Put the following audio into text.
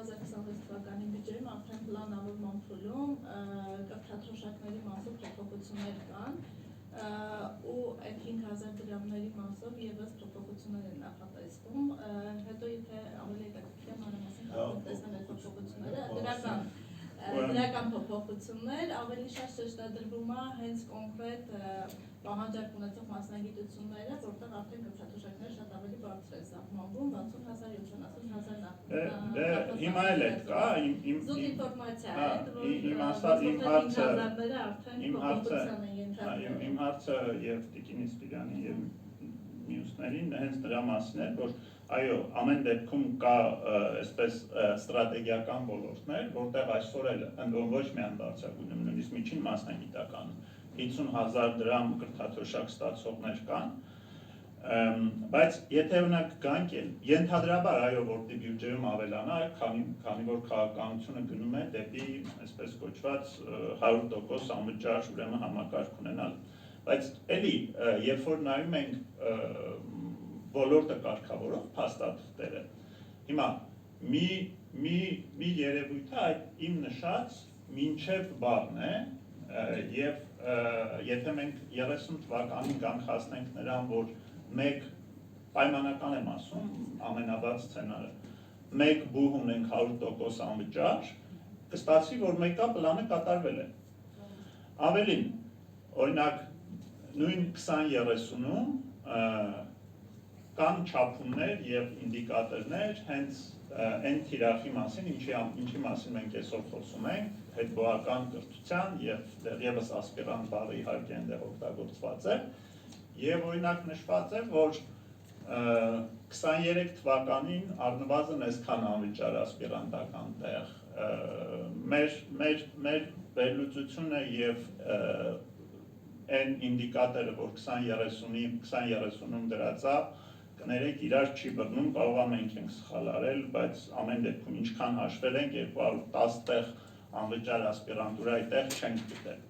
2026 թվականի բյուջեում արդեն պլանավորման փուլում կրթաթոշակների մասով փոփոխություններ կան ու այդ 5000 դրամների մասով եւս փոփոխություններ են նախատեսվում, հետո եթե ավելի հետաքրքիր մանրամասն տեսնել այդ փոփոխությունները, դրական փոփոխություններ, ավելի շատ շեշտադրվում է հենց կոնկրետ պահանջարկ ունեցող մասնագիտությունները, որտեղ արդեն կրթաթոշակները շատ ավելի բարձր են սահմանվում, 60000, 70000 հիմա էլ է կա, զուտ ինֆորմացիա է, իմ հարցը եւ Տիկին Սպիրյանի եւ մյուսներին հենց դրա մասին է, որ այո, ամեն դեպքում կա այսպես ստրատեգիական ոլորտներ, որտեղ այսօր էլ ընդդեմ ոչ միայն բարձրագույն, նույնիսկ միջին մասնագիտական 50000 դրամ կրթաթոշակ ստացողներ կան, բայց եթե օրինակ գանք են, ենթադրաբար այո, որտի բյուջեում ավելանա, քանի որ քաղաքականությունը գնում է դեպի այսպես կոչված 100% անվճար ուրեմն համակարգ ունենալ, բայց էլի երբ որ նայում ենք ոլորտը կարգավորող փաստաթղթերը, հիմա մի երևույթը այդ իմ նշած մինչև բառն է եւ եթե մենք 30 թվականին գանք հասնենք նրան, որ մեկ պայմանական եմ ասում, ամենավատ սցենարը, մեկ բուհ ունենք 100% անվճար, կստացվի, որ մեկա պլանը կատարվել է։ Ավելին, օրինակ, նույն 2030-ում կան չափումներ եւ ինդիկատորներ հենց այն թիրախի մասին, ինչի մասին մենք այսօր խոսում ենք, հետբուական կրթության եւ դեռևս ասպիրանտ բառը իհարկե այնտեղ օգտագործված է, եւ օրինակ նշված է, որ 23 թվականին առնվազն այսքան անվճար ասպիրանտական տեղ մեր վերլուծությունը եւ այն ինդիկատորը, որ 2030-ում դրած է, կներեք իրար չի բռնում, կարող է մենք ենք սխալ արել, բայց ամեն դեպքում ինչքան հաշվել ենք 210 տեղ անվճար ասպիրանտուրայի տեղ չենք գտել։